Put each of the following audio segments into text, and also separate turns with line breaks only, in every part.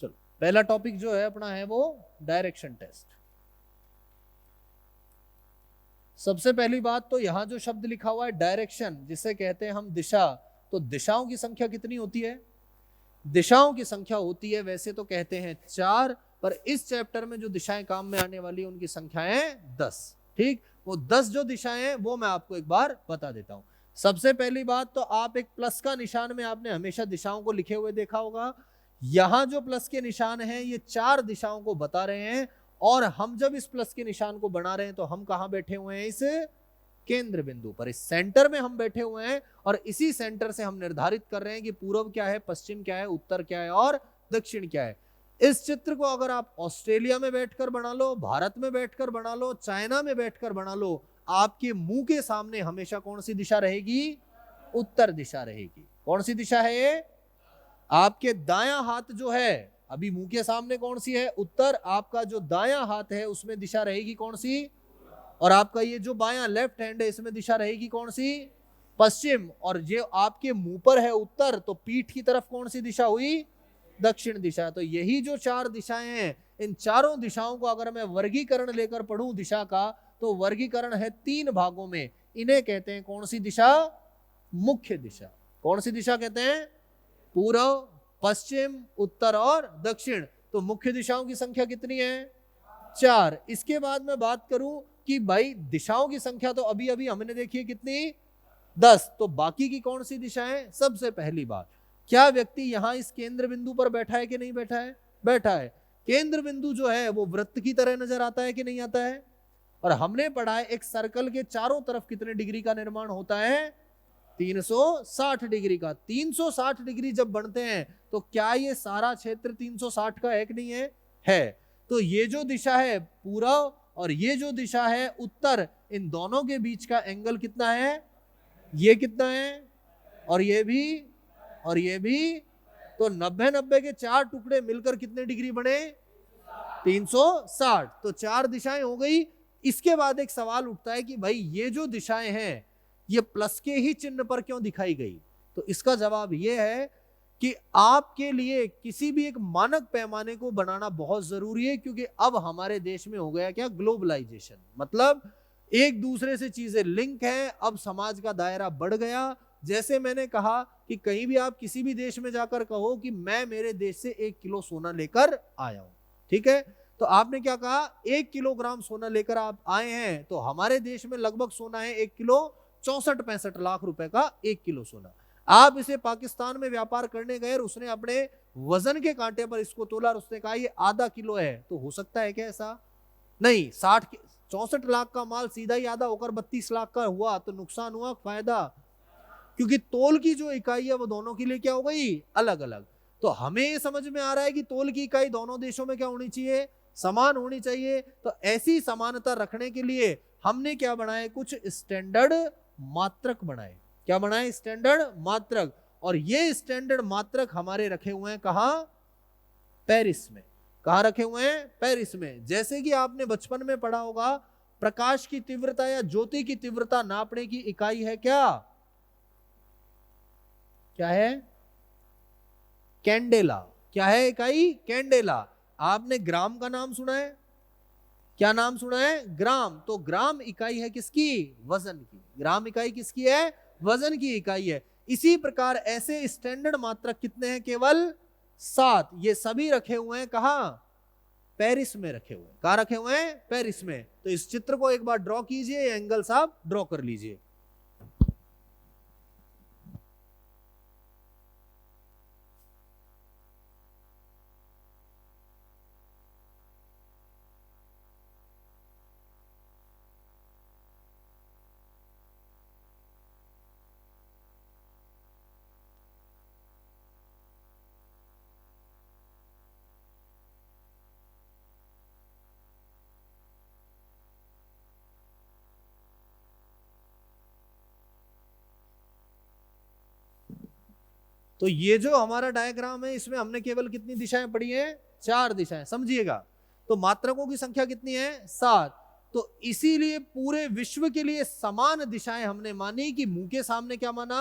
चलो पहला टॉपिक जो है अपना है वो डायरेक्शन टेस्ट। सबसे पहली बात तो यहां जो शब्द लिखा हुआ है डायरेक्शन, जिसे कहते हैं हम दिशा, तो दिशाओं की संख्या कितनी होती है? दिशाओं की संख्या होती है वैसे तो कहते हैं 4, पर इस चैप्टर में जो दिशाएं काम में आने वाली है उनकी संख्याएं 10। ठीक, वो 10 जो दिशाएं हैं वो मैं आपको एक बार बता देता हूं। सबसे पहली बात तो आप एक प्लस का निशान में आपने हमेशा दिशाओं को लिखे हुए देखा होगा। यहां जो प्लस के निशान हैं ये 4 दिशाओं को बता रहे हैं, और हम जब इस प्लस के निशान को बना रहे हैं तो हम कहां बैठे हुए हैं? इस केंद्र बिंदु पर, इस सेंटर में हम बैठे हुए हैं, और इसी सेंटर से हम निर्धारित कर रहे हैं कि पूर्व क्या है, पश्चिम क्या है, उत्तर क्या है और दक्षिण क्या है। इस चित्र को अगर आप ऑस्ट्रेलिया में बैठकर बना लो, भारत में बैठकर बना लो, चाइना में बैठकर बना लो, आपके मुंह के सामने हमेशा कौन सी दिशा रहेगी? उत्तर दिशा रहेगी। कौन सी दिशा है ये? आपके दायां हाथ जो है, अभी मुंह के सामने कौन सी है? उत्तर। आपका जो दायां हाथ है उसमें दिशा रहेगी कौन सी? और आपका ये जो बायां लेफ्ट हैंड है इसमें दिशा रहेगी कौन सी? पश्चिम। और ये आपके मुंह पर है उत्तर, तो पीठ की तरफ कौन सी दिशा हुई? दक्षिण दिशा। तो यही जो 4 दिशाएं हैं, इन चारों दिशाओं को अगर मैं वर्गीकरण लेकर पढ़ूं दिशा का, तो वर्गीकरण है 3 भागों में। इन्हें कहते हैं कौन सी दिशा? मुख्य दिशा। कौन सी दिशा कहते हैं? पूर्व, पश्चिम, उत्तर और दक्षिण। तो मुख्य दिशाओं की संख्या कितनी है? 4। इसके बाद मैं बात करूं कि भाई दिशाओं की संख्या तो अभी अभी हमने देखी है कितनी? 10। तो बाकी की कौन सी दिशाएं? सबसे पहली बात, क्या व्यक्ति यहां इस केंद्र बिंदु पर बैठा है कि नहीं बैठा है? बैठा है। केंद्र बिंदु जो है वो वृत्त की तरह नजर आता है कि नहीं आता है? और हमने पढ़ा है एक सर्कल के चारों तरफ कितने डिग्री का निर्माण होता है? 360 डिग्री का। 360 डिग्री जब बनते हैं तो क्या ये सारा क्षेत्र 360 का है कि नहीं है? है। तो ये जो दिशा है पूर्व और ये जो दिशा है उत्तर, इन दोनों के बीच का एंगल कितना है? ये कितना है? और ये भी, और ये भी। तो 90-90 के 4 टुकड़े मिलकर कितने डिग्री बने? 360। तो 4 दिशाएं हो गई। इसके बाद एक सवाल उठता है कि भाई ये जो दिशाएं हैं ये प्लस के ही चिन्ह पर क्यों दिखाई गई? तो इसका जवाब ये है कि आपके लिए किसी भी एक मानक पैमाने को बनाना बहुत जरूरी है, क्योंकि अब हमारे देश में हो गया क्या? ग्लोबलाइजेशन। मतलब एक दूसरे से चीजें लिंक हैं, अब समाज का दायरा बढ़ गया। जैसे मैंने कहा कि कहीं भी आप किसी भी देश में जाकर कहो कि मैं मेरे देश से 1 किलो सोना लेकर आया हूं, ठीक है, तो आपने क्या कहा? 1 किलोग्राम सोना लेकर आप आए हैं। तो हमारे देश में लगभग सोना है 1 किलो 64-65 लाख रुपए का 1 किलो सोना। आप इसे पाकिस्तान में व्यापार करने गए और उसने अपने वजन के कांटे पर इसको तोला और उसने कहा ये आधा किलो है, तो हो सकता है क्या ऐसा? नहीं। 64 लाख का माल सीधा ही आधा होकर 32 लाख का हुआ, तो नुकसान हुआ फायदा? क्योंकि तोल की जो इकाई है वो दोनों के लिए क्या हो गई? अलग अलग। तो हमें ये समझ में आ रहा है कि तोल की इकाई दोनों देशों में क्या होनी चाहिए? समान होनी चाहिए। तो ऐसी समानता रखने के लिए हमने क्या बनाए? कुछ स्टैंडर्ड मात्रक बनाए। क्या बनाए? स्टैंडर्ड मात्रक। और ये स्टैंडर्ड मात्रक हमारे रखे हुए हैं कहां? पेरिस में। कहां रखे हुए हैं? पेरिस में। जैसे कि आपने बचपन में पढ़ा होगा, प्रकाश की तीव्रता या ज्योति की तीव्रता नापने की इकाई है क्या? क्या है? कैंडेला। क्या है इकाई? कैंडेला। आपने ग्राम का नाम सुना है? क्या नाम सुना है? ग्राम। तो ग्राम इकाई है किसकी? वजन की। ग्राम इकाई किसकी है? वजन की इकाई है। इसी प्रकार ऐसे स्टैंडर्ड मात्रक कितने हैं? केवल 7। ये सभी रखे हुए हैं कहां? पेरिस में रखे हुए हैं। कहां रखे हुए हैं? पेरिस में। तो इस चित्र को एक बार ड्रॉ कीजिए, एंगल्स आप ड्रॉ कर लीजिए। तो ये जो हमारा डायग्राम है इसमें हमने केवल कितनी दिशाएं पढ़ी हैं? 4 दिशाएं। समझिएगा। तो मात्रकों की संख्या कितनी है? 7। तो इसीलिए पूरे विश्व के लिए समान दिशाएं हमने मानी कि मुंह के सामने क्या माना?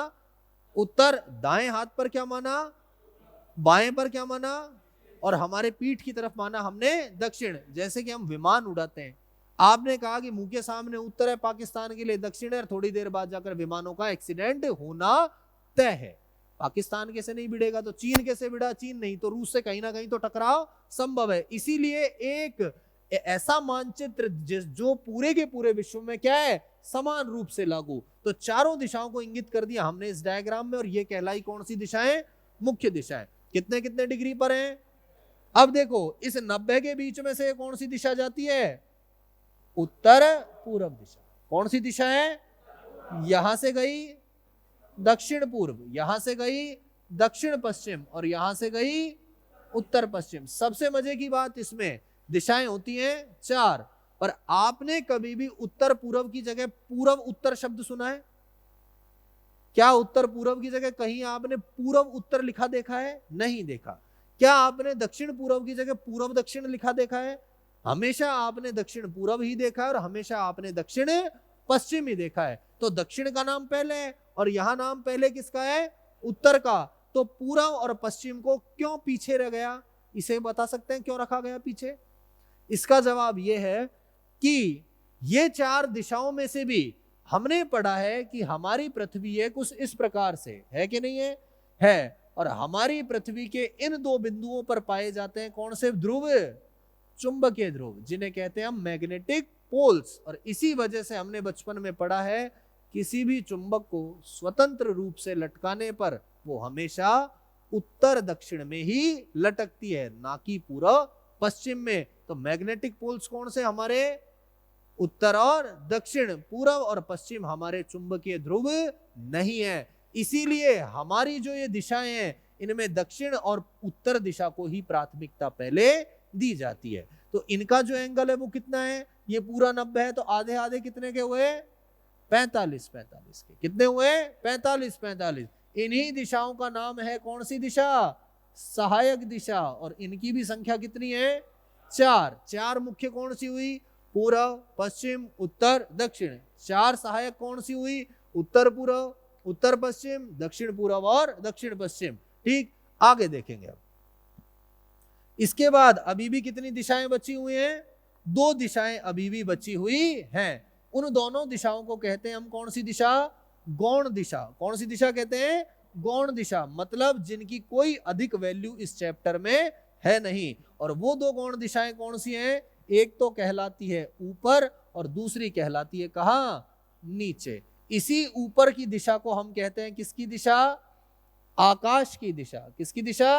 उत्तर। दाएं हाथ पर क्या माना? बाएं पर क्या माना? और हमारे पीठ की तरफ माना हमने दक्षिण। जैसे कि हम विमान उड़ाते हैं, आपने कहा कि मुंह के सामने उत्तर है पाकिस्तान के लिए, दक्षिण है, और थोड़ी देर बाद जाकर विमानों का एक्सीडेंट होना तय है। पाकिस्तान कैसे नहीं भिड़ेगा, तो चीन कैसे भिड़ा, चीन नहीं तो रूस से कहीं ना कहीं तो टकराव संभव है। इसीलिए एक ऐसा मानचित्र जो पूरे के पूरे विश्व में क्या है, समान रूप से लागू, तो चारों दिशाओं को इंगित कर दिया हमने इस डायग्राम में, और ये कहलाई कौन सी दिशाएं, मुख्य दिशाएं। कितने कितने डिग्री पर हैं। अब देखो इस 90 के बीच में से कौन सी दिशा जाती है, उत्तर पूर्व दिशा। कौन सी दिशा है, यहां से गई दक्षिण पूर्व, यहां से गई दक्षिण पश्चिम, और यहां से गई उत्तर पश्चिम। सबसे मजे की बात, इसमें दिशाएं होती हैं 4, पर आपने कभी भी उत्तर पूर्व की जगह पूर्व उत्तर शब्द सुना है क्या? उत्तर पूर्व की जगह कहीं आपने पूर्व उत्तर लिखा देखा है? नहीं देखा। क्या आपने दक्षिण पूर्व की जगह पूर्व दक्षिण लिखा देखा है? हमेशा आपने दक्षिण पूर्व ही देखा है, और हमेशा आपने दक्षिण पश्चिम ही देखा है। तो दक्षिण का नाम पहले है, और यहां नाम पहले किसका है, उत्तर का। तो पूर्व और पश्चिम को क्यों पीछे रह गया, इसे बता सकते हैं क्यों रखा गया पीछे? इसका जवाब यह है कि ये 4 दिशाओं में से भी हमने पढ़ा है कि हमारी पृथ्वी है कुछ इस प्रकार से, है कि नहीं है? है। और हमारी पृथ्वी के इन 2 बिंदुओं पर पाए जाते हैं कौन से ध्रुव, चुंबकीय ध्रुव, जिन्हें कहते हैं हम मैग्नेटिक पोल्स। और इसी वजह से हमने बचपन में पढ़ा है, किसी भी चुंबक को स्वतंत्र रूप से लटकाने पर वो हमेशा उत्तर दक्षिण में ही लटकती है, ना कि पूर्व पश्चिम में। तो मैग्नेटिक पोल्स कौन से हमारे, उत्तर और दक्षिण। पूर्व और पश्चिम हमारे चुंबकीय ध्रुव नहीं है। इसीलिए हमारी जो ये दिशाएं हैं, इनमें दक्षिण और उत्तर दिशा को ही प्राथमिकता पहले दी जाती है। तो इनका जो एंगल है वो कितना है, ये पूरा 90 है, तो आधे आधे कितने के हुए, 45 के। कितने हुए, 45। इन्हीं दिशाओं का नाम है कौन सी दिशा, सहायक दिशा। और इनकी भी संख्या कितनी है, 4 मुख्य कौन सी हुई, पूर्व पश्चिम उत्तर दक्षिण। 4 सहायक कौन सी हुई, उत्तर पूर्व उत्तर पश्चिम दक्षिण पूर्व और दक्षिण पश्चिम। ठीक, आगे देखेंगे अब। इसके बाद अभी भी कितनी दिशाएं बची हुई हैं, 2 दिशाएं अभी भी बची हुई हैं। उन दोनों दिशाओं को कहते हैं हम कौन सी दिशा, गौण दिशा। कौन सी दिशा कहते हैं, गौण दिशा, मतलब जिनकी कोई अधिक वैल्यू इस चैप्टर में है नहीं। और वो 2 गौण दिशाएं कौन सी हैं, एक तो कहलाती है ऊपर और दूसरी कहलाती है कहां, नीचे। इसी ऊपर की दिशा को हम कहते हैं किसकी दिशा, आकाश की दिशा। किसकी दिशा,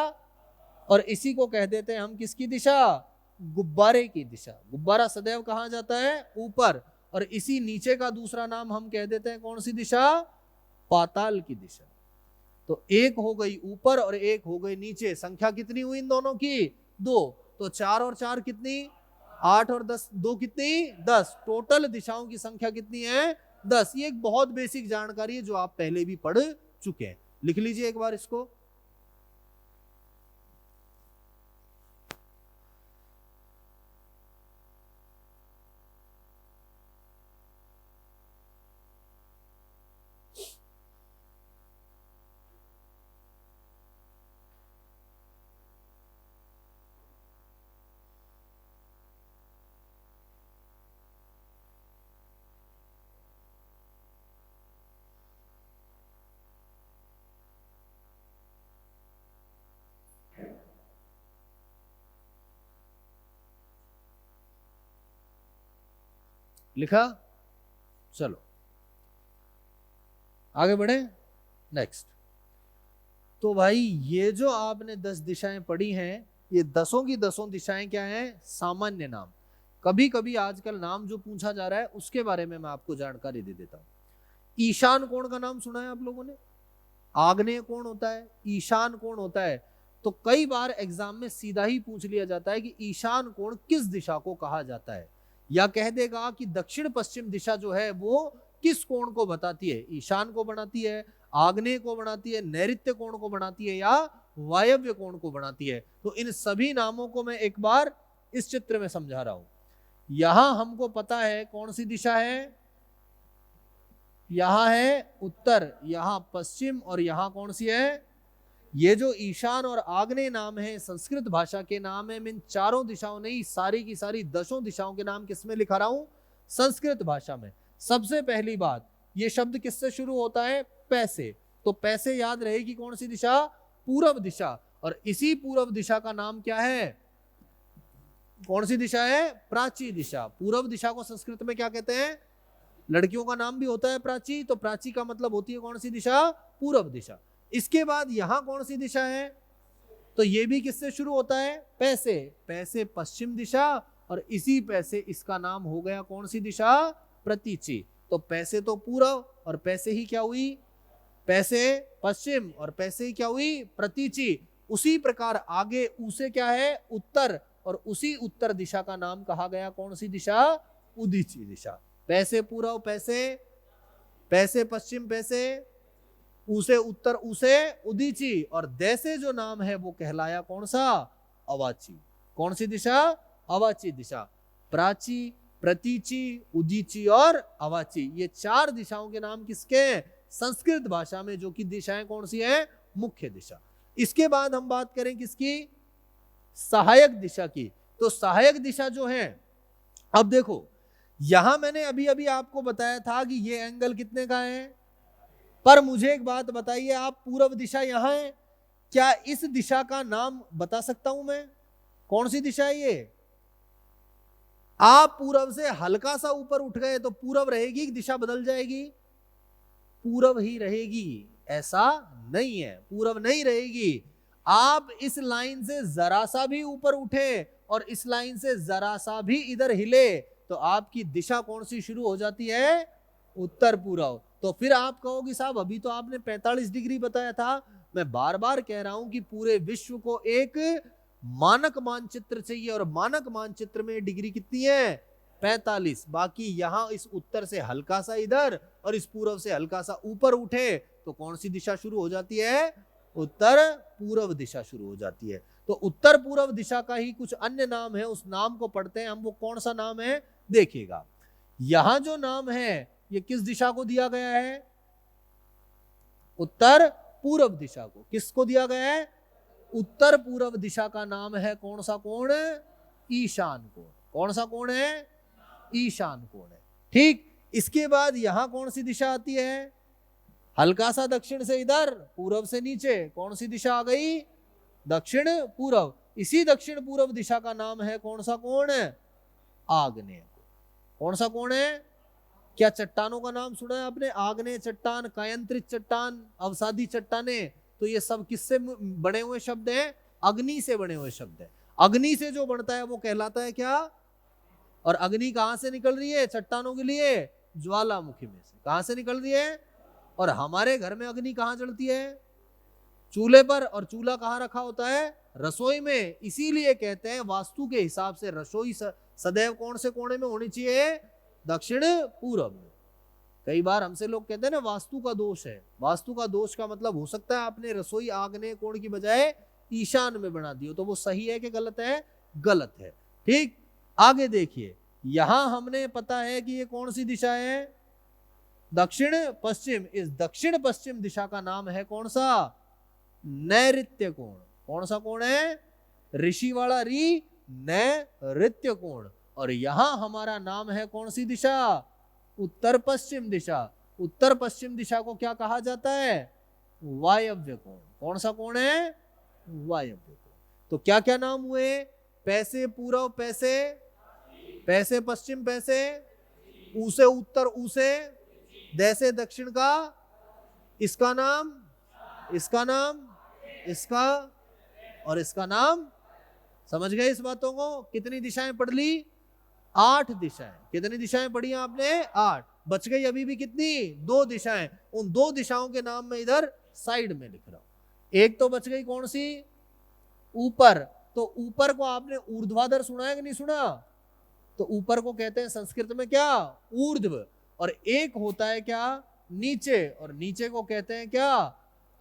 और इसी को कह देते हैं हम किसकी दिशा, गुब्बारे की दिशा। गुब्बारा सदैव कहां जाता है, ऊपर। और इसी नीचे का दूसरा नाम हम कह देते हैं कौन सी दिशा, पाताल की दिशा। तो एक हो गई ऊपर और एक हो गई नीचे। संख्या कितनी हुई इन दोनों की, 2। तो 4 और 4 कितनी, 8 और 10, 2 कितनी, 10। टोटल दिशाओं की संख्या कितनी है, 10। ये एक बहुत बेसिक जानकारी है जो आप पहले भी पढ़ चुके हैं। लिख लीजिए एक बार इसको। लिखा, चलो आगे बढ़े। नेक्स्ट, तो भाई ये जो आपने 10 दिशाएं पढ़ी हैं, ये 10 की 10 दिशाएं क्या हैं, सामान्य नाम। कभी कभी आजकल नाम जो पूछा जा रहा है उसके बारे में मैं आपको जानकारी दे देता हूं। ईशान कोण का नाम सुना है आप लोगों ने, आग्नेय कोण होता है, ईशान कोण होता है। तो कई बार एग्जाम में सीधा ही पूछ लिया जाता है कि ईशान कोण किस दिशा को कहा जाता है, या कह देगा कि दक्षिण पश्चिम दिशा जो है वो किस कोण को बताती है, ईशान को बनाती है, आग्नेय को बनाती है, नैऋत्य कोण को बनाती है, या वायव्य कोण को बनाती है। तो इन सभी नामों को मैं एक बार इस चित्र में समझा रहा हूं। यहां हमको पता है कौन सी दिशा है, यहां है उत्तर, यहां पश्चिम, और यहां कौन सी है, ये जो ईशान और आग्नेय नाम है संस्कृत भाषा के नाम है। मैं इन चारों दिशाओं नहीं, सारी की सारी 10 दिशाओं के नाम किसमें लिखा रहा हूं? संस्कृत भाषा में। सबसे पहली बात, ये शब्द किससे शुरू होता है? पैसे। तो पैसे याद रहेगी कौन सी दिशा? पूर्व दिशा। और इसी पूर्व दिशा का नाम क्या है? कौन सी दिशा है? प्राची दिशा। पूर्व दिशा को संस्कृत में क्या कहते हैं? लड़कियों का नाम भी होता है प्राची, तो प्राची का मतलब होती है कौन सी दिशा? पूर्व दिशा। इसके बाद यहां कौन सी दिशा है? तो ये भी किससे शुरू होता है? पैसे। पैसे पश्चिम दिशा, और इसी पैसे इसका नाम हो गया कौन सी दिशा? प्रतीची। तो पैसे तो पूर्व, और पैसे ही क्या हुई? पैसे पश्चिम, और पैसे ही क्या हुई? प्रतीची। उसी प्रकार आगे उसे क्या है? उत्तर, और उसी उत्तर दिशा का नाम कहा गया कौन सी दिशा? उदीची दिशा। पैसे पूर्व पैसे, पैसे पश्चिम पैसे, उसे उत्तर उसे उदीची, और दैसे जो नाम है वो कहलाया कौन सा? अवाची। कौन सी दिशा? अवाची दिशा। प्राची, प्रतीची, उदीची और अवाची, ये 4 दिशाओं के नाम किसके हैं? संस्कृत भाषा में, जो कि दिशाएं कौन सी है? मुख्य दिशा। इसके बाद हम बात करें किसकी? सहायक दिशा की। तो सहायक दिशा जो है, अब देखो यहां मैंने अभी अभी आपको बताया था कि ये एंगल कितने का है, पर मुझे एक बात बताइए, आप पूर्व दिशा यहां है, क्या इस दिशा का नाम बता सकता हूं मैं? कौन सी दिशा है ये? आप पूर्व से हल्का सा ऊपर उठ गए तो पूर्व रहेगी, दिशा बदल जाएगी? पूर्व ही रहेगी, ऐसा नहीं है, पूर्व नहीं रहेगी। आप इस लाइन से जरा सा भी ऊपर उठे और इस लाइन से जरा सा भी इधर हिले तो आपकी दिशा कौन सी शुरू हो जाती है? उत्तर पूर्व। तो फिर आप कहोगे साहब अभी तो आपने 45 डिग्री बताया था। मैं बार बार कह रहा हूं कि पूरे विश्व को एक मानक मानचित्र चाहिए, और मानक मानचित्र में डिग्री कितनी है? 45। बाकी यहां इस उत्तर से हल्का सा इधर और इस पूर्व से हल्का सा ऊपर उठे तो कौन सी दिशा शुरू हो जाती है? उत्तर पूर्व दिशा शुरू हो जाती है। तो उत्तर पूर्व दिशा का ही कुछ अन्य नाम है, उस नाम को पढ़ते हैं हम। वो कौन सा नाम है देखिएगा। यहां जो नाम है ये किस दिशा को दिया गया है? उत्तर पूर्व दिशा को। किसको दिया गया है? उत्तर पूर्व दिशा का नाम है कौन सा कोण? ईशान कोण। कौन सा कोण है? ईशान कोण है। ठीक। इसके बाद यहां कौन सी दिशा आती है? हल्का सा दक्षिण से इधर, पूर्व से नीचे, कौन सी दिशा आ गई? दक्षिण पूर्व। इसी दक्षिण पूर्व दिशा का नाम है कौन सा कोण? आग्नेय कोण। कौन सा कोण है? क्या चट्टानों का नाम सुना है आपने? आग्नेय चट्टान, कायंत्रित चट्टान, अवसादी चट्टाने। तो ये सब किससे बने हुए शब्द हैं? अग्नि से बने हुए शब्द हैं। अग्नि से जो बनता है वो कहलाता है क्या? और अग्नि कहां से निकल रही है चट्टानों के लिए? ज्वालामुखी में से। कहां से निकल रही है? और हमारे घर में अग्नि कहां जलती है? चूल्हे पर। और चूल्हा कहां रखा होता है? रसोई में। इसीलिए कहते हैं वास्तु के हिसाब से रसोई सदैव कौन से कोने में होनी चाहिए? दक्षिण पूर्व में। कई बार हमसे लोग कहते हैं ना वास्तु का दोष है। वास्तु का दोष का मतलब हो सकता है आपने रसोई आग्नेय कोण की बजाय ईशान में बना दी हो, तो वो सही है कि गलत है? गलत है। ठीक। आगे देखिए, यहां हमने पता है कि ये कौन सी दिशा है? दक्षिण पश्चिम। इस दक्षिण पश्चिम दिशा का नाम है कौन सा? नैऋत्य कोण। कौन सा कोण है? ऋषि वाला री, नैऋत्य कोण। और यहां हमारा नाम है कौन सी दिशा? उत्तर पश्चिम दिशा। उत्तर पश्चिम दिशा को क्या कहा जाता है? वायव्य कोण। कौन सा कोण है? वायव्य कोण। तो क्या क्या नाम हुए? पैसे पूर्व पैसे, पैसे पश्चिम पैसे, उसे उत्तर उसे, दैसे दक्षिण का, इसका नाम, इसका नाम, इसका और इसका नाम। समझ गए इस बातों को? कितनी दिशाएं पढ़ ली? 8 दिशाएं। कितनी दिशाएं पढ़ी आपने? 8। बच गई अभी भी कितनी? 2 दिशाएं। उन 2 दिशाओं के नाम मैं इधर साइड में लिख रहा हूं। एक तो बच गई कौन सी? ऊपर। तो ऊपर को आपने ऊर्ध्वाधर सुना है कि नहीं सुना? तो ऊपर को कहते हैं संस्कृत में क्या? ऊर्ध्व। और एक होता है क्या? नीचे। और नीचे को कहते हैं क्या?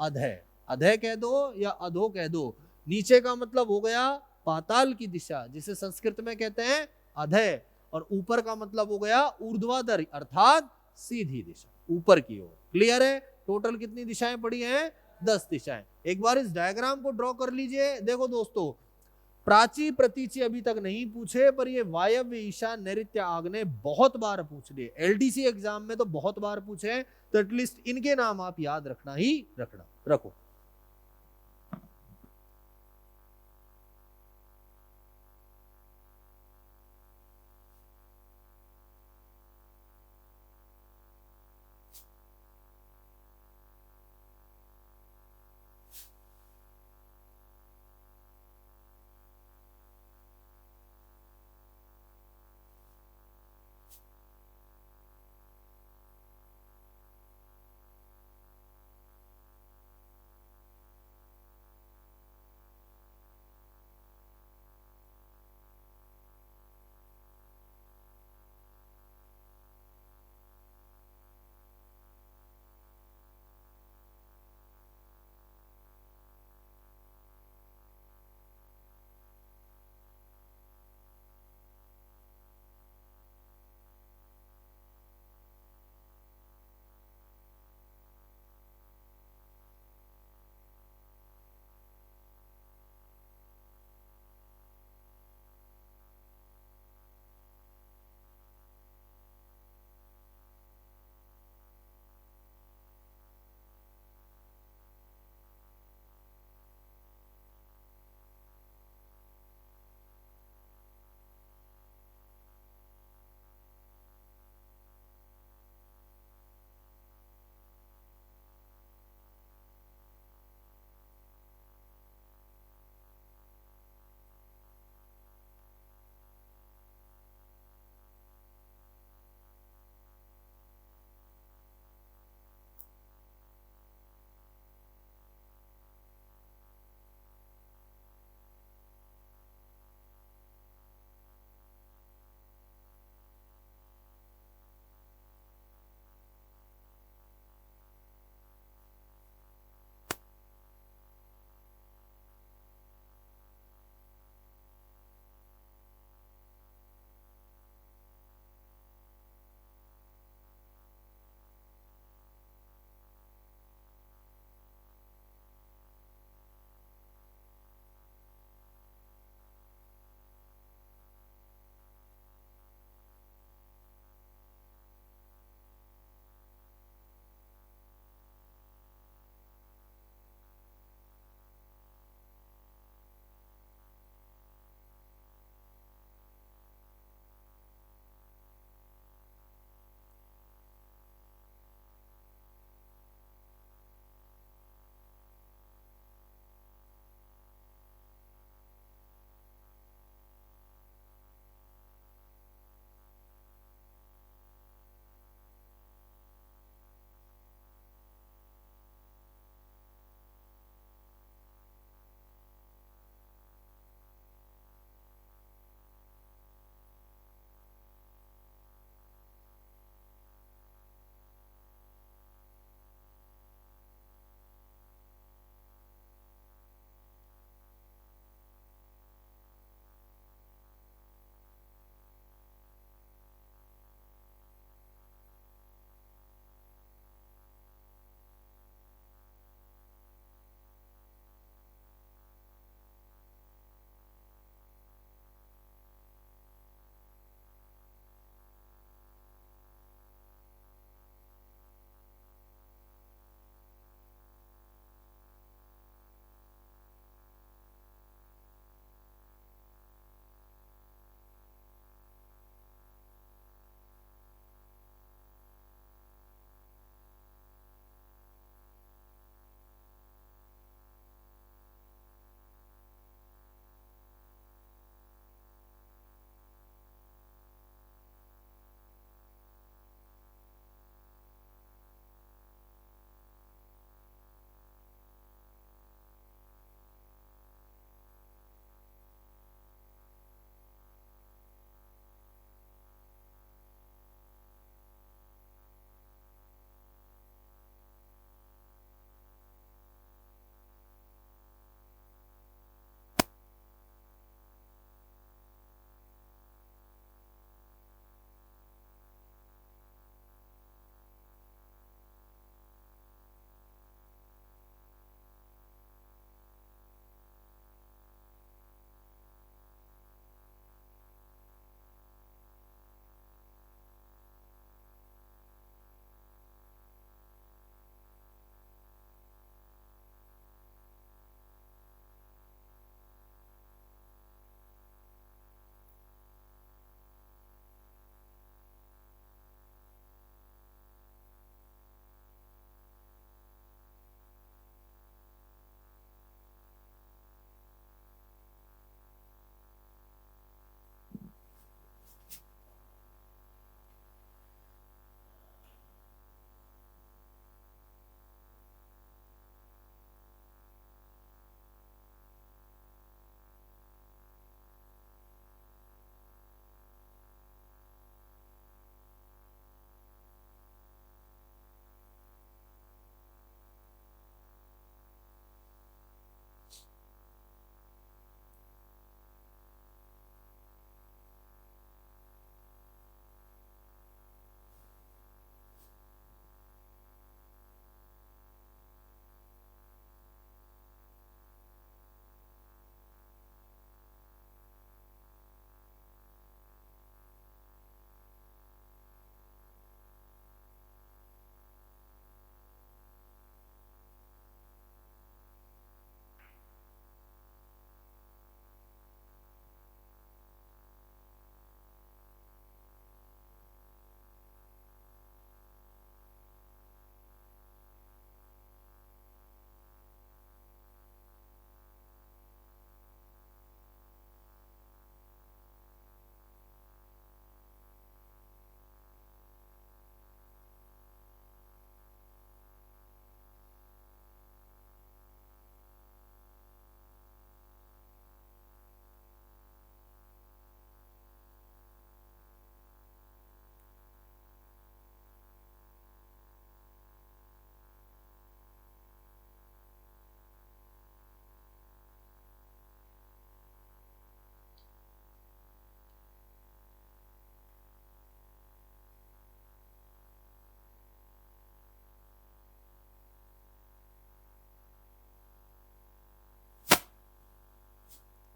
अधः। अधः कह दो या अधो कह दो। नीचे का मतलब हो गया पाताल की दिशा, जिसे संस्कृत में कहते हैं अधः। और ऊपर का मतलब हो गया ऊर्ध्वाधर, अर्थात सीधी दिशा, ऊपर की ओर। क्लियर है? टोटल कितनी दिशाएं पड़ी हैं? 10 दिशाएं। एक बार इस डायग्राम को ड्रॉ कर लीजिए। देखो दोस्तों, प्राची प्रतीची अभी तक नहीं पूछे, पर ये वायव्य, ईशान, नैऋत्य, आग्नेय बहुत बार पूछ लिए। एलडीसी एग्जाम में तो बहुत बार पूछे हैं, तो एटलीस्ट इनके नाम आप याद रखना ही रखना रखो।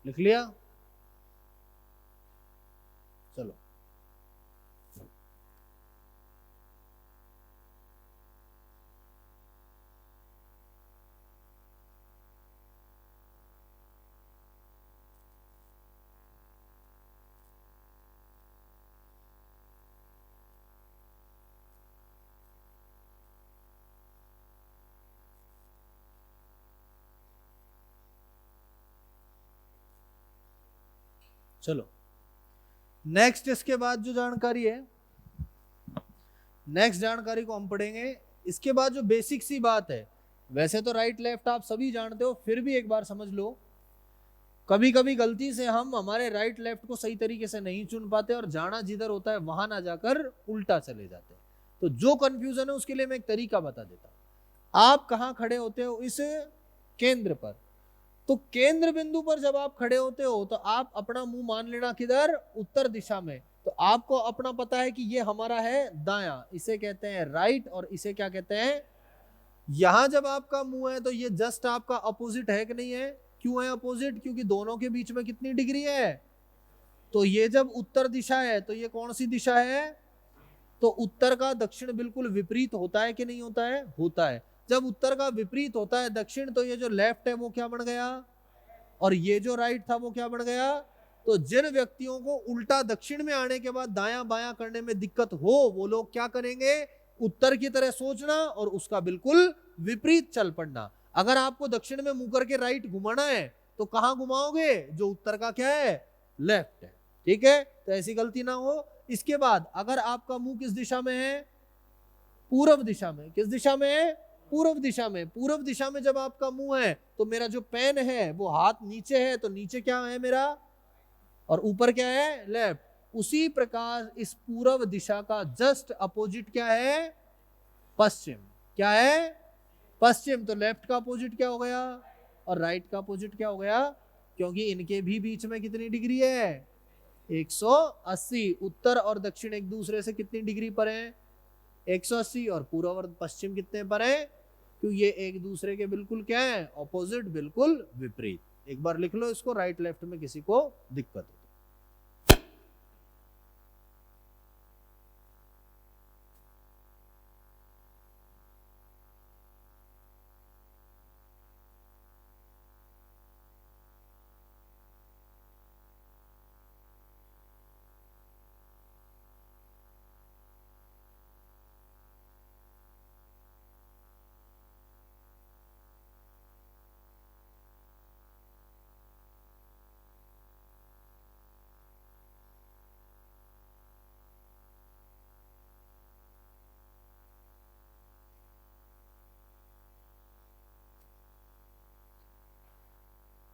लिख लिया? चलो, चलो नेक्स्ट इसके बाद जो जानकारी है, नेक्स्ट जानकारी को हम पढ़ेंगे। इसके बाद जो बेसिक सी बात है, वैसे तो राइट लेफ्ट आप सभी जानते हो, फिर भी एक बार समझ लो। कभी कभी गलती से हम हमारे राइट लेफ्ट को सही तरीके से नहीं चुन पाते और जाना जिधर होता है वहां ना जाकर उल्टा चले जाते हैं। तो जो कंफ्यूजन है उसके लिए मैं एक तरीका बता देता हूं। आप कहां खड़े होते हो? इस केंद्र पर। तो केंद्र बिंदु पर जब आप खड़े होते हो तो आप अपना मुंह मान लेना किधर? उत्तर दिशा में। तो आपको अपना पता है कि ये हमारा है दायां, इसे कहते हैं राइट, और इसे क्या कहते हैं? यहां जब आपका मुंह है तो ये जस्ट आपका अपोजिट है कि नहीं है? क्यों है अपोजिट? क्योंकि दोनों के बीच में कितनी डिग्री है? तो ये जब उत्तर दिशा है तो ये कौन सी दिशा है? तो उत्तर का दक्षिण बिल्कुल विपरीत होता है कि नहीं होता है? होता है। जब उत्तर का विपरीत होता है दक्षिण, तो ये जो लेफ्ट है वो क्या बन गया? और ये जो राइट था वो क्या बन गया? तो जिन व्यक्तियों को उल्टा दक्षिण में आने के बाद दायां बायां करने में दिक्कत हो, वो लोग क्या करेंगे? उत्तर की तरह सोचना और उसका बिल्कुल विपरीत चल पड़ना। अगर आपको दक्षिण में मुंह करके राइट घुमाना है तो कहां घुमाओगे? जो उत्तर का क्या है? लेफ्ट है। ठीक है, तो ऐसी गलती ना हो। इसके बाद अगर आपका मुंह किस दिशा में है? पूर्व दिशा में। किस दिशा में है? पूर्व दिशा में। पूर्व दिशा में जब आपका मुंह है तो मेरा जो पेन है वो हाथ नीचे है, तो नीचे क्या है मेरा? और ऊपर क्या है? लेफ्ट। उसी प्रकार इस पूर्व दिशा का जस्ट अपोजिट क्या है? पश्चिम। क्या है? पश्चिम। तो लेफ्ट का अपोजिट क्या हो गया? और राइट का अपोजिट क्या हो गया? क्योंकि इनके भी बीच में कितनी डिग्री है? 180। उत्तर और दक्षिण एक दूसरे से कितनी डिग्री पर है? 180। और पूर्व और पश्चिम कितने पर है? क्योंकि ये एक दूसरे के बिल्कुल क्या है? ऑपोजिट, बिल्कुल विपरीत। एक बार लिख लो इसको, राइट लेफ्ट में किसी को दिक्कत हो।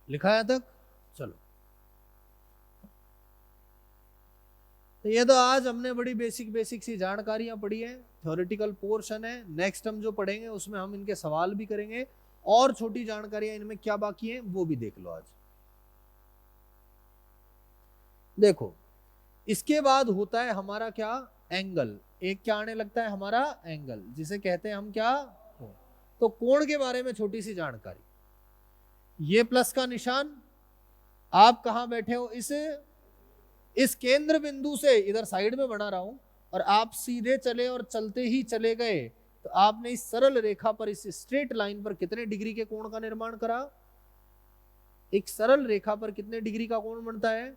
लिखा है तक? चलो, तो ये तो आज हमने बड़ी बेसिक बेसिक सी जानकारियां पढ़ी है। थ्योरेटिकल पोर्शन है। नेक्स्ट हम जो पढ़ेंगे उसमें हम इनके सवाल भी करेंगे, और छोटी जानकारियां इनमें क्या बाकी है वो भी देख लो आज। देखो, इसके बाद होता है हमारा क्या? एंगल। एक क्या आने लगता है? हमारा एंगल, जिसे कहते हैं हम क्या? तो कोण के बारे में छोटी सी जानकारी। ये प्लस का निशान, आप कहां बैठे हो? इस केंद्र बिंदु से इधर साइड में बना रहा हूं, और आप सीधे चले और चलते ही चले गए, तो आपने इस सरल रेखा पर, इस स्ट्रेट लाइन पर कितने डिग्री के कोण का निर्माण करा? एक सरल रेखा पर कितने डिग्री का कोण बनता है?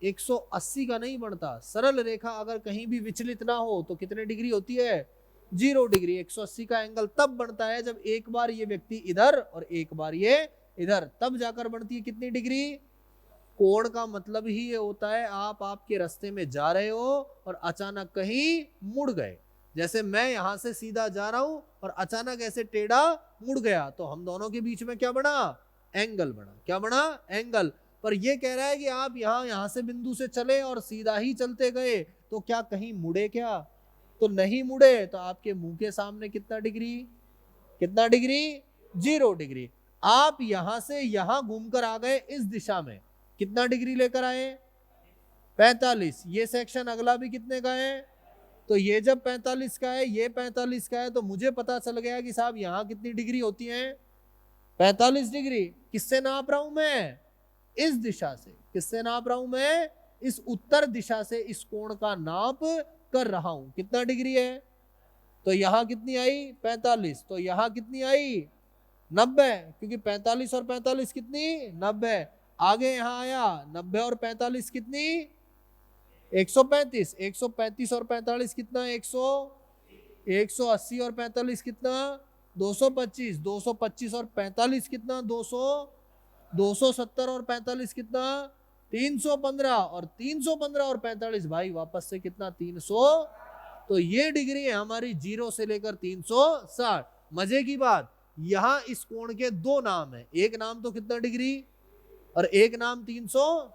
180 का नहीं बनता। सरल रेखा अगर कहीं भी विचलित ना हो तो कितने डिग्री होती है? 0 डिग्री। 180 का एंगल तब बनता है जब एक बार ये व्यक्ति इधर और एक बार ये इधर, तब जाकर बनती है कितनी डिग्री? कोण का मतलब ही ये होता है आप आपके रास्ते में जा रहे हो और अचानक कहीं मुड़ गए। जैसे मैं यहां से सीधा जा रहा हूं और अचानक ऐसे टेढ़ा मुड़ गया, तो हम दोनों के बीच में क्या बना? एंगल बना। क्या बना? एंगल। पर ये कह रहा है कि आप यहां से बिंदु से चले और सीधा ही चलते गए, तो क्या कहीं मुड़े? क्या तो नहीं मुड़े। तो आपके मुंह के सामने कितना डिग्री? कितना डिग्री? 0 डिग्री। आप यहां से यहां घूमकर आ गए इस दिशा में, कितना डिग्री लेकर आए? 45। ये सेक्शन अगला भी कितने का है? तो ये जब 45 का है, ये 45 का है, तो मुझे पता चल गया कि साहब यहां कितनी डिग्री होती है? 45 डिग्री। किससे नाप रहा हूं मैं? इस दिशा से, किससे नाप रहा हूं मैं? इस उत्तर दिशा से इस कोण का नाप कर रहा हूं। कितना डिग्री है? तो यहां कितनी आई? 45। तो यहां कितनी आई? 90, क्योंकि 45 और 45 कितनी? 90। आगे यहां आया 90 और 45 कितनी? 135। 135 और 45 कितना? 180 और 45 कितना? 225। 225 और 45 कितना? 200। 270 और 45 कितना? 315। और 315 और 45 भाई वापस से कितना? 300। तो ये डिग्री है हमारी 0 से लेकर 360। मजे की बात, यहां इस कोण के दो नाम है, एक नाम तो कितना डिग्री और एक नाम 300।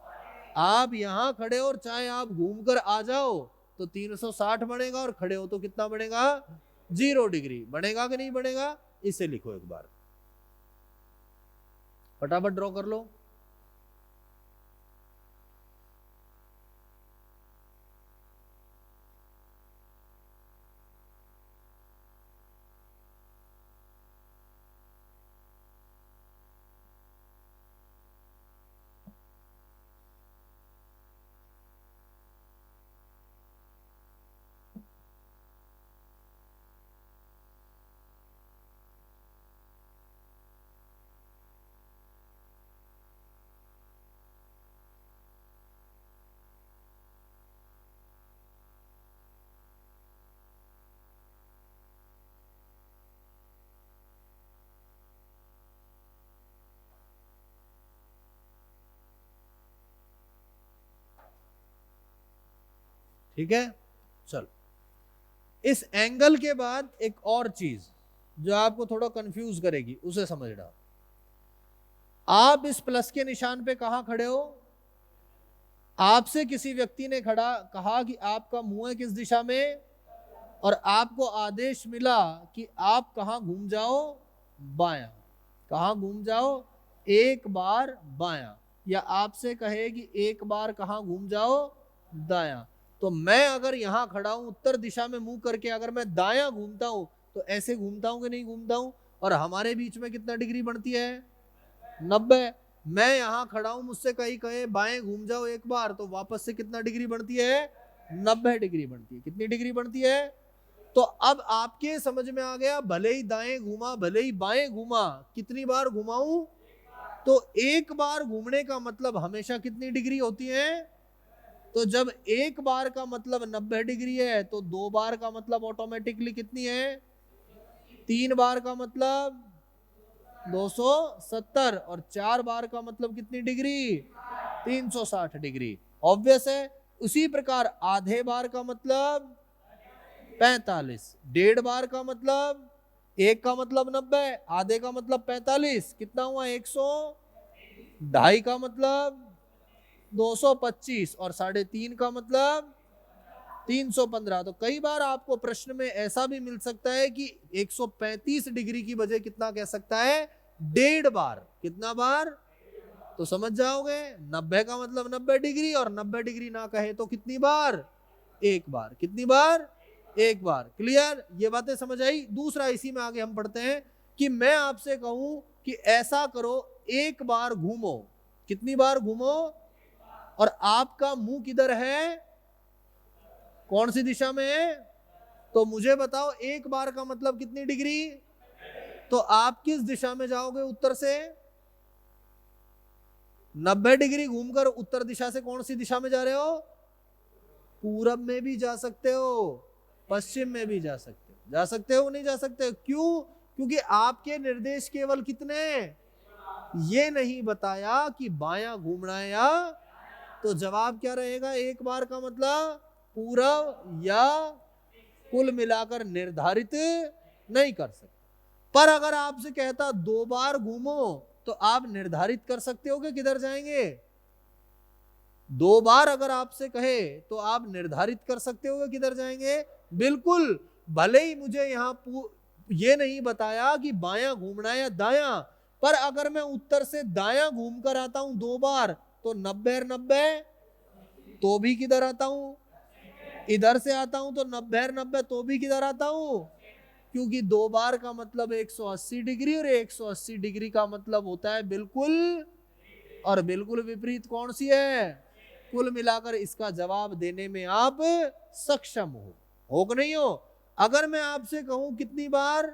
आप यहां खड़े और चाहे आप घूमकर आ जाओ तो 360 बनेगा, और खड़े हो तो कितना बनेगा? 0 डिग्री बनेगा कि नहीं बनेगा? इसे लिखो एक बार, फटाफट ड्रॉ कर लो। ठीक है, चलो। इस एंगल के बाद एक और चीज जो आपको थोड़ा कंफ्यूज करेगी उसे समझना। आप इस प्लस के निशान पे कहां खड़े हो? आपसे किसी व्यक्ति ने खड़ा कहा कि आपका मुंह है किस दिशा में, और आपको आदेश मिला कि आप कहां घूम जाओ? बायां। कहां घूम जाओ? एक बार बायां। या आपसे कहे कि एक बार कहां घूम जाओ? दायां। तो मैं अगर यहां खड़ा हूं उत्तर दिशा में मुंह करके, अगर मैं दायां घूमता हूं तो ऐसे घूमता हूं कि नहीं घूमता हूं? और हमारे बीच में कितना डिग्री बनती है? 90। मैं यहां खड़ा हूं, मुझसे कहीं कहे बाएं घूम जाओ एक बार, तो वापस से कितना डिग्री बढ़ती है? 90 डिग्री बढ़ती है। कितनी डिग्री बढ़ती है? तो अब आपके समझ में आ गया, भले ही दाएं घूमा भले ही बाएं घूमा, कितनी बार घुमाऊं? तो एक बार घूमने का मतलब हमेशा कितनी डिग्री होती है? तो जब एक बार का मतलब 90 डिग्री है तो दो बार का मतलब ऑटोमेटिकली कितनी है? 3 बार का मतलब 270, और 4 बार का मतलब कितनी डिग्री? 360 डिग्री। ऑब्वियस है। उसी प्रकार आधे बार का मतलब 45, डेढ़ बार का मतलब, एक का मतलब 90, आधे का मतलब 45, कितना हुआ? 100। ढाई का मतलब 225, और 3.5 का मतलब 315। तो कई बार आपको प्रश्न में ऐसा भी मिल सकता है कि 135 डिग्री की वजह कितना कह सकता है? डेढ़ बार। कितना बार? तो समझ जाओगे 90 का मतलब 90 डिग्री, और 90 डिग्री ना कहे तो कितनी बार? एक बार। कितनी बार? एक बार। क्लियर? ये बातें समझ आई? दूसरा इसी में आगे हम पढ़ते हैं कि मैं आपसे कहूं कि ऐसा करो, एक बार घूमो। कितनी बार घूमो? और आपका मुंह किधर है? कौन सी दिशा में है? तो मुझे बताओ एक बार का मतलब कितनी डिग्री? तो आप किस दिशा में जाओगे उत्तर से? 90 डिग्री घूमकर उत्तर दिशा से कौन सी दिशा में जा रहे हो? पूरब में भी जा सकते हो, पश्चिम में भी जा सकते हो। जा सकते हो नहीं जा सकते हो? क्यों? क्योंकि आपके निर्देश केवल कितने? ये नहीं बताया कि बायां घूमना है या, तो जवाब क्या रहेगा? एक बार का मतलब पूरब या कुल मिलाकर निर्धारित नहीं कर सकते। पर अगर आपसे कहता 2 बार घूमो तो आप निर्धारित कर सकते हो कि किधर जाएंगे? 2 बार अगर आपसे कहे तो आप निर्धारित कर सकते हो कि किधर जाएंगे? बिल्कुल। भले ही मुझे यहां ये नहीं बताया कि बायां घूमना है या दायां, पर अगर मैं उत्तर से दायां घूम कर आता हूं 2 बार तो 90 90, तो भी किधर आता हूं? इधर से आता हूं तो 90 90, तो भी किधर आता हूं? क्योंकि 2 बार का मतलब 180 डिग्री, और 180 डिग्री का मतलब होता है बिल्कुल, और बिल्कुल विपरीत कौन सी है? कुल मिलाकर इसका जवाब देने में आप सक्षम हो कि नहीं हो? अगर मैं आपसे कहूं कितनी बार,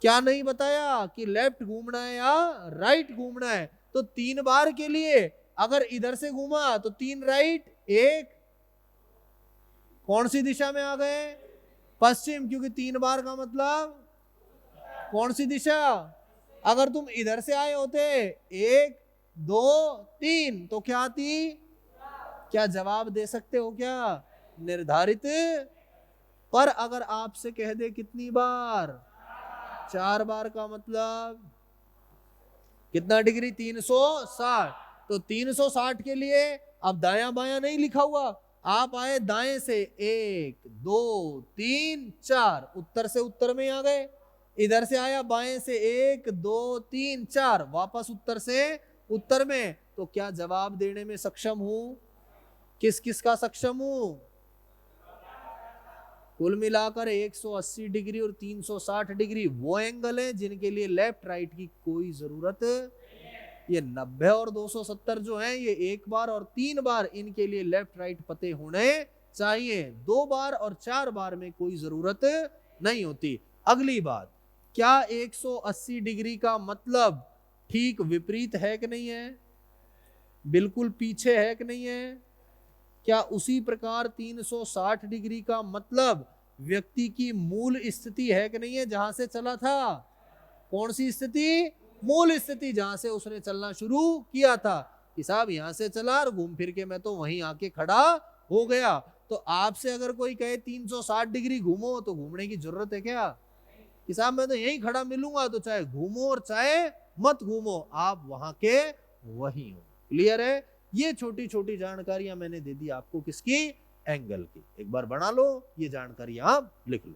क्या नहीं बताया कि लेफ्ट घूमना है या राइट घूमना है, तो 3 बार के लिए अगर इधर से घूमा तो 3 राइट, 1 कौन सी दिशा में आ गए? पश्चिम, क्योंकि 3 बार का मतलब कौन सी दिशा? अगर तुम इधर से आए होते 1 2 3 तो क्या आती? क्या जवाब दे सकते हो क्या? निर्धारित। पर अगर आपसे कह दे कितनी बार? 4 बार का मतलब कितना डिग्री? 360। तो 360 के लिए अब दायां बायां नहीं लिखा हुआ, आप आए दाएं से 1 2 3 4, उत्तर से उत्तर में आ गए। इधर से आया बाएं से 1 2 3 4, वापस उत्तर से उत्तर में। तो क्या जवाब देने में सक्षम हूं? किस किस का सक्षम हूं? कुल मिलाकर 180 डिग्री और 360 डिग्री वो एंगल है जिनके लिए लेफ्ट राइट की कोई जरूरत। ये 90 और 270 जो है ये 1 बार और 3 बार, इनके लिए लेफ्ट राइट पते होने चाहिए। 2 बार और 4 बार में कोई जरूरत नहीं होती। अगली बात, क्या 180 डिग्री का मतलब ठीक विपरीत है कि नहीं है? बिल्कुल पीछे है कि नहीं है? क्या उसी प्रकार 360 डिग्री का मतलब व्यक्ति की मूल स्थिति है कि नहीं है, जहां से चला था? कौन सी स्थिति? मूल स्थिति, जहां से उसने चलना शुरू किया था कि साहब यहां से चला और घूम फिर के मैं तो वहीं आके खड़ा हो गया। तो आपसे अगर कोई कहे 360 डिग्री घूमो, तो घूमने की जरूरत है क्या? कि साहब मैं तो यहीं खड़ा मिलूंगा, तो चाहे घूमो और चाहे मत घूमो, आप वहां के वही हो। क्लियर है? ये छोटी छोटी जानकारियां मैंने दे दी आपको, किसकी? एंगल की। एक बार बना लो, ये जानकारी आप लिख लो।